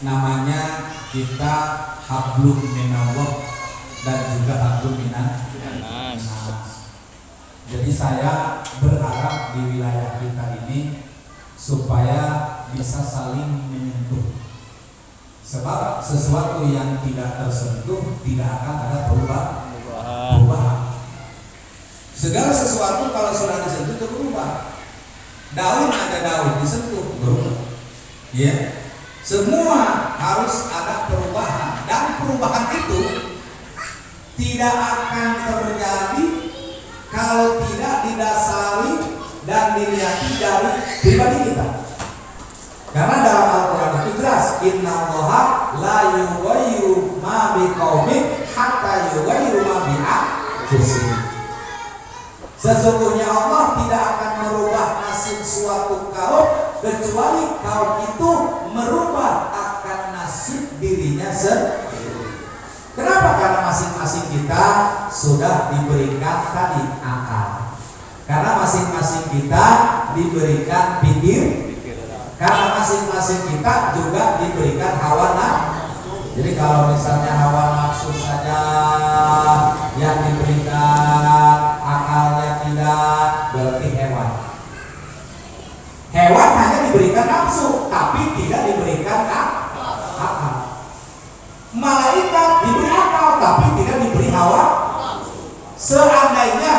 namanya kita hablum minallah dan juga hablum minan nas. Jadi saya berharap di wilayah kita ini supaya bisa saling menyentuh. Sebab sesuatu yang tidak tersentuh tidak akan ada perubahan. Segala sesuatu kalau sudah disentuh itu berubah. Daun ada daun disentuh berubah. Ya. Semua harus ada perubahan, dan perubahan itu tidak akan terjadi kalau tidak didasari dan dilihat dari pribadi kita. Karena dalam Al-Quran itu jelas, innallaha la yughayyiru ma biqaumin hatta yughayyiru ma bi anfusihim. Sesungguhnya Allah tidak akan merubah nasib suatu kaum kecuali kaum itu merubah akan nasib dirinya sendiri. Kenapa? Karena masing-masing kita sudah diberikan tadi akal. Karena masing-masing kita diberikan pikir. Karena masing-masing kita juga diberikan hawa nafsu. Jadi kalau misalnya hawa nafsu saja yang diberikan, akalnya tidak, berarti hewan. Hewan hanya diberikan nafsu, tapi tidak diberikan akal. Malaikat diberi akal, tapi tidak diberi hawa. Seandainya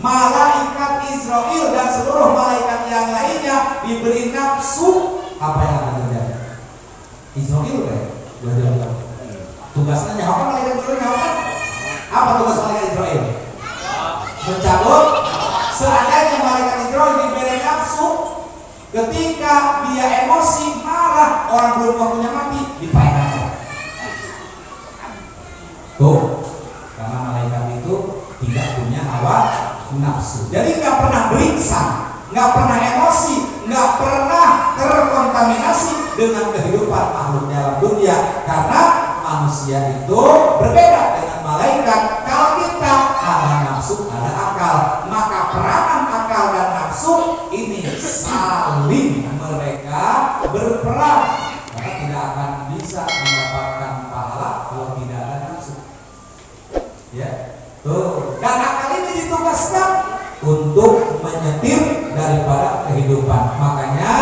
malaikat Israel dan seluruh malaikat yang lainnya diberi nafsu, apa yang akan terjadi? Israel tugasnya nyawakan malaikat Israel nyawakan. Apa tugas malaikat Israel? Mencabut. Seandainya malaikat Israel diberi nafsu, ketika dia emosi marah, orang belum waktunya mati dipayakan. Tuh, karena malaikat itu tidak punya hawa nafsu. Jadi nggak pernah beringsang, nggak pernah emosi, nggak pernah terkontaminasi dengan kehidupan makhluk dalam dunia. Karena manusia itu berbeda dengan malaikat. Kalau kita ada nafsu, ada akal, maka peranan akal dan nafsu ini saling mereka berperan. Karena tidak akan bisa mendapatkan pahala kalau tidak ada nafsu. Ya, tuh. Dan akal ini ditugaskan untuk menyetir daripada kehidupan. Makanya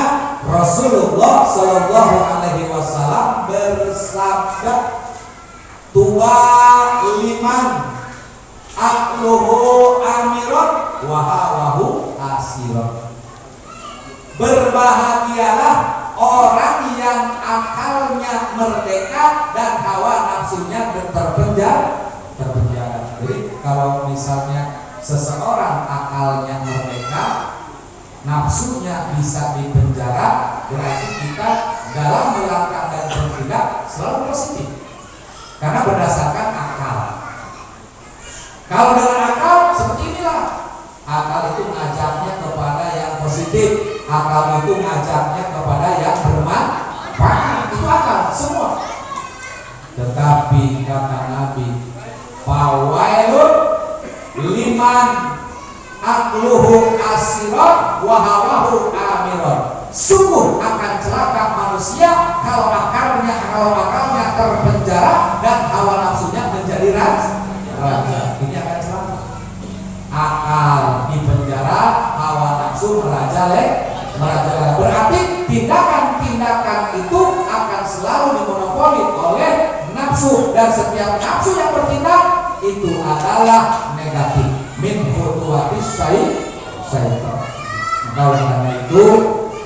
Rasulullah Shallallahu Alaihi Wasallam bersabda, "Tuba liman akluhu amiron wahawahu asiron." Berbahagialah orang yang akalnya merdeka dan hawa nafsunya terpenjara. Jadi kalau misalnya seseorang akalnya merdeka, nafsunya bisa dipenjara, berarti kita dalam melangkah dan bertindak selalu positif. Karena berdasarkan akal. Kalau dengan akal seperti inilah, akal itu ngajaknya kepada yang positif, akal itu ngajaknya kepada yang bermanfaat. Itu akal semua. Tetapi kata Nabi, fawailun liman akluhu asiron wahawahu amiron. Sungguh akan celaka manusia kalau akalnya terpenjara dan hawa nafsunya menjadi raja. Ini akan celaka. Akal dipenjara, hawa nafsu merajalela. Berarti tindakan-tindakan itu akan selalu dimonopoli oleh nafsu, dan setiap nafsu yang bertindak itu adalah negatif. Min khutuwatis syaitan. Maka oleh karena itu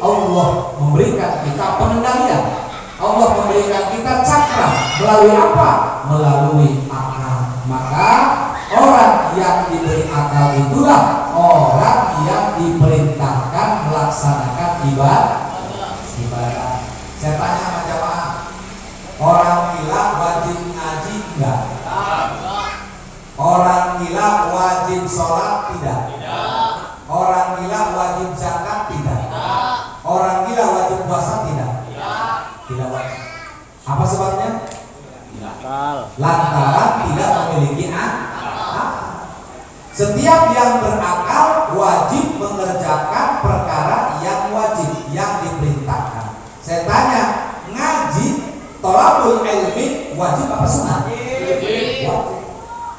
Allah memberikan kita pengendalian. Allah memberikan kita cakra melalui apa? Melalui akal. Maka orang yang diberi akal itulah orang yang diperintahkan melaksanakan ibadah. Saya tanya sama jamaah, orang gila wajib ngaji enggak? Orang gila wajib sholat tidak? Orang gila wajib zakat tidak? Orang gila wajib puasa tidak? Tidak wajib. Apa sebabnya? Lantaran tidak memiliki akal. Setiap yang berakal wajib mengerjakan perkara yang wajib, yang diperintahkan. Saya tanya, ngaji Thalabul ilmi wajib apa sunat? Wajib.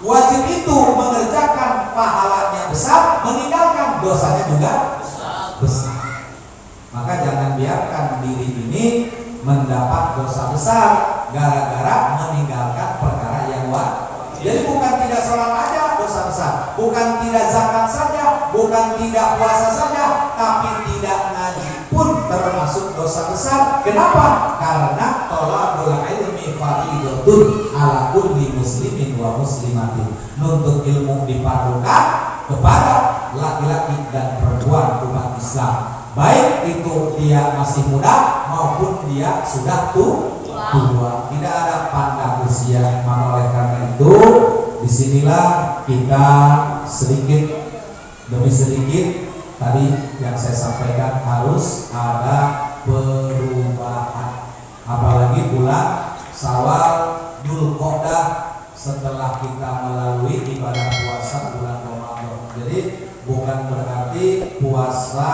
Wajib itu mengerjakan pahalanya besar, meninggalkan dosanya juga besar. Maka jangan biarkan diri ini mendapat dosa besar gara-gara meninggalkan perkara yang wajib. Jadi bukan tidak sholat aja dosa besar, bukan tidak zakat saja, bukan tidak puasa saja, tapi tidak ngaji pun termasuk dosa besar. Kenapa? Karena thalabul ilmi fardhatun ala kulli muslimin wa muslimatin. Nuntut ilmu dipadukan kepada laki-laki dan perempuan umat Islam, baik itu dia masih muda maupun dia sudah tua. Tidak ada pandang usia. Maka oleh karena itu disinilah kita sedikit demi sedikit tadi yang saya sampaikan harus ada perubahan. Apalagi bulan Syawal, Dzulqa'dah, setelah kita melalui ibadah puasa bulan Ramadan. Jadi bukan berarti puasa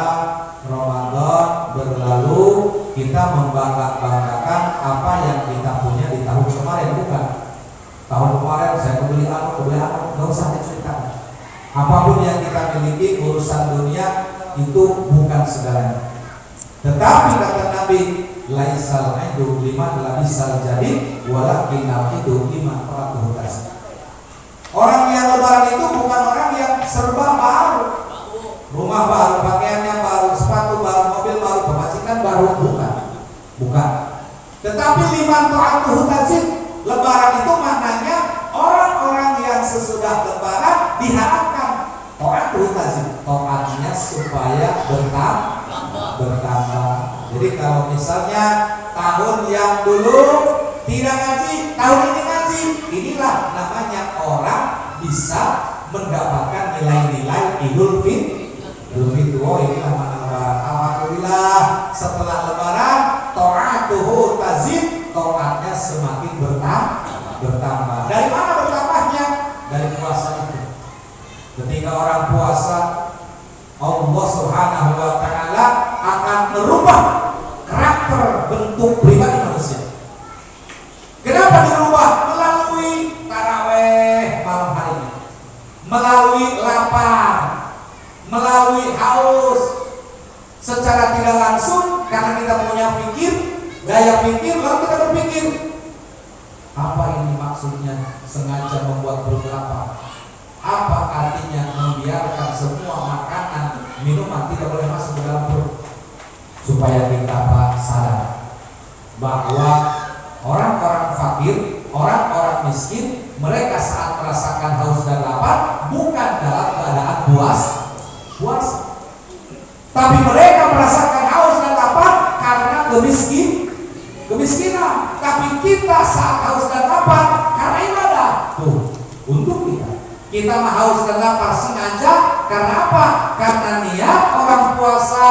Ramadan berlalu kita membangga-banggakan apa yang kita punya di tahun kemarin. Bukan. Tahun kemarin saya kebeli anu, nggak usah diceritakan. Apapun yang kita miliki, urusan dunia itu bukan segalanya. Tetapi kata Nabi, laisal aidu liman labisal jadi walakinnal itu liman qara'uhu. Orang yang lebaran itu bukan orang yang serba baru, rumah baru, pakaiannya baru, sepatu baru, mobil baru, pemacikan baru, bukan. Tetapi liman ta'atuhu tazid, lebaran itu maknanya orang-orang yang sesudah lebaran diharapkan ta'atuhu tazid, taatnya supaya bertambah. Jadi kalau misalnya tahun yang dulu tidak ngaji, tahun ini ngaji, inilah namanya orang bisa mendapatkan nilai-nilai Idul Fitri. Oh, inilah mana lebaran. Alhamdulillah setelah lebaran ta'atuhu tazid, taatnya semakin bertambah. Dari mana bertambahnya? Dari puasa itu. Ketika orang puasa, Allah Subhanahu wa taala akan merubah karakter bentuk pribadi manusia. Kenapa dirubah? Melalui taraweh malam hari, melalui lapar, melalui haus, secara tidak langsung karena kita punya daya pikir, lalu kita berpikir, apa ini maksudnya sengaja membuat perut lapar? Apa artinya membiarkan semua makanan, minuman tidak boleh masuk ke dalam perut? Supaya kita sadar bahwa orang-orang fakir, orang-orang miskin, mereka saat merasakan haus dan lapar bukan dalam keadaan puasa, tapi mereka merasakan haus dan lapar karena kemiskinan. Tapi kita saat haus dan lapar karena ibadah. Untuk kita mah haus dan lapar sengaja karena apa? Karena niat orang puasa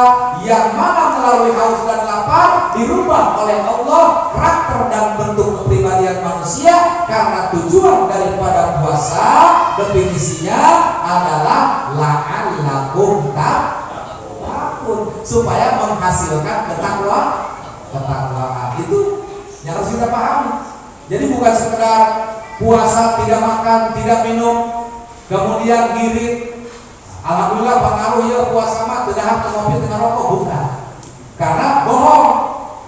yang mana melalui haus dan lapar dirubah oleh Allah karakter dan bentuk kepribadian manusia, karena tujuan daripada puasa definisinya adalah la'allakum tattaqun, supaya menghasilkan ketakwaan. Itu yang harus kita pahami. Jadi bukan sekedar puasa tidak makan, tidak minum, kemudian girit, alhamdulillah pengaruh ya puasa mah teu dahar teu ngopi teu ngarokok, bukan. Karena bohong,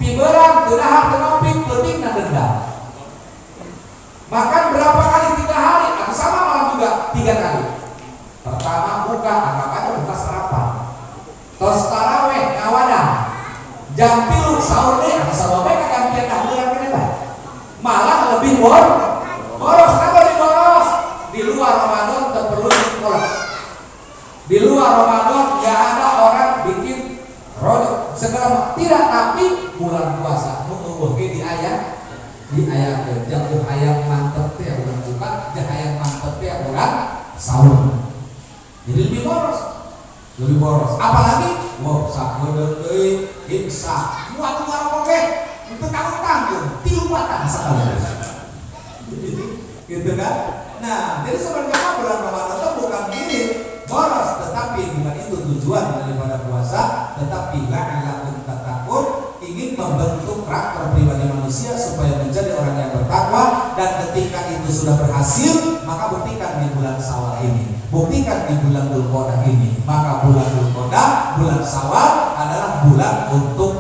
piberan teu dahar teu ngopi pentingna dendam. Makan berapa kali 3 hari? Atau sama malam juga 3 kali. Pertama buka, anggap aja buka sarapan. Tos taraweh ngawadah. Jam 3 sahur deh, asa sababe kagantian dahuluran kene teh. Malah lebih boros. Kenapa lebih boros? Di luar Ramadan perlu sekolah. Di luar Ramadan gak ada orang bikin rodok segala tidak, tapi bulan puasa di ayam jatuh ayam mantep teh bulan buka, jah ayam mantep teh bulan sahur. Jadi lebih boros. Apalagi sakedeung deui imsak. Muat ngarokok ge itu tanggung-tanggung 3 batang sakali. Gitu kan? Nah, jadi sebenarnya bulan Ramadan itu bukan diri boros, tetapi bukan itu tujuan daripada puasa, tetapi la'allakum tattaqun, ingin membentuk karakter pribadi manusia supaya menjadi orang yang bertakwa, dan ketika itu sudah berhasil, maka buktikan di bulan Syawal ini, buktikan di bulan Dzulqa'dah ini. Maka bulan Dzulqa'dah, bulan Syawal adalah bulan untuk